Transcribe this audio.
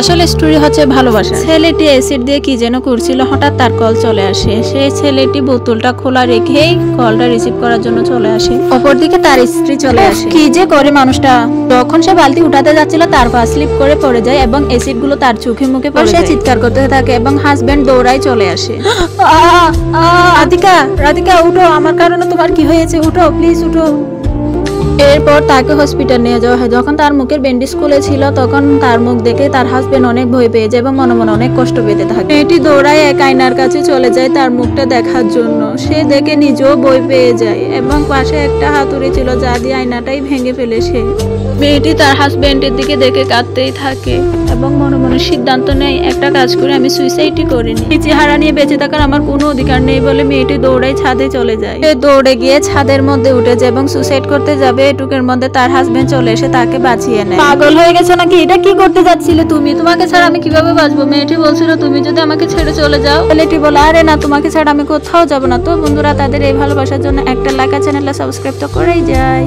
আসলে স্টোরি হচ্ছে ভালোবাসা। ছেলেটি অ্যাসিড দিয়ে কি যেন করছিল, হঠাৎ তার কল চলে আসে। সেই ছেলেটি বোতলটা খোলা রেখেই কলটা রিসিভ করার জন্য চলে আসে। অপরদিকে তার স্ত্রী চলে আসে। কি যে করে মানুষটা, যখন সে বালতি উঠাতে যাচ্ছিল তার পা স্লিপ করে পড়ে যায় এবং অ্যাসিড গুলো তার চোখে মুখে পড়ে। সে চিৎকার করতে থাকে এবং হাজবেন্ড দৌড়াই চলে আসে। রাধিকা, রাধিকা উঠো, আমার কারণে তোমার কি হয়েছে, উঠো প্লিজ উঠো। এরপর তাকে হসপিটাল নিয়ে যাওয়া হয়। যখন তার মুখের ব্যান্ডেজ খুলেছিল তখন তার মুখ দেখে তার হাজবেন্ড অনেক ভয় পেয়ে যায় এবং মনে মনে অনেক কষ্ট পেতে থাকে। মেয়েটি দৌড়ায় এক আয়নার কাছে চলে যায় তার মুখটা দেখার জন্য। সে দেখে নিজেও ভয় পেয়ে যায় এবং পাশে একটা হাতুড়ি ছিল যা দিয়ে আয়নাটাই ভেঙে ফেলে সে। মেয়েটি তার হাজবেন্ডের দিকে দেখে কাঁদতেই থাকে এবং মনে মনে সিদ্ধান্ত নেয়, একটা কাজ করে আমি সুইসাইডই করিনি। এই চেহারা নিয়ে বেঁচে থাকার আমার কোনো অধিকার নেই বলে মেয়েটি দৌড়ায় ছাদে চলে যায়। সে দৌড়ে গিয়ে ছাদের মধ্যে উঠে যায় এবং সুইসাইড করতে যাবে, এটুকের মধ্যে তার হাজবেন্ড চলে এসে তাকে বাঁচিয়ে নেয়। পাগল হয়ে গেছে নাকি? এটা কি করতে যাচ্ছিলে তুমি? তোমাকে ছাড়া আমি কিভাবে বাঁচবো? মেয়েটি বলছিল তুমি যদি আমাকে ছেড়ে চলে যাও। ছেলেটি বলে আরে না, তোমাকে ছাড়া আমি কোথাও যাবো না। তো বন্ধুরা, তাদের এই ভালোবাসার জন্য একটা লাইক আর চ্যানেলটা সাবস্ক্রাইব তো করেই যায়।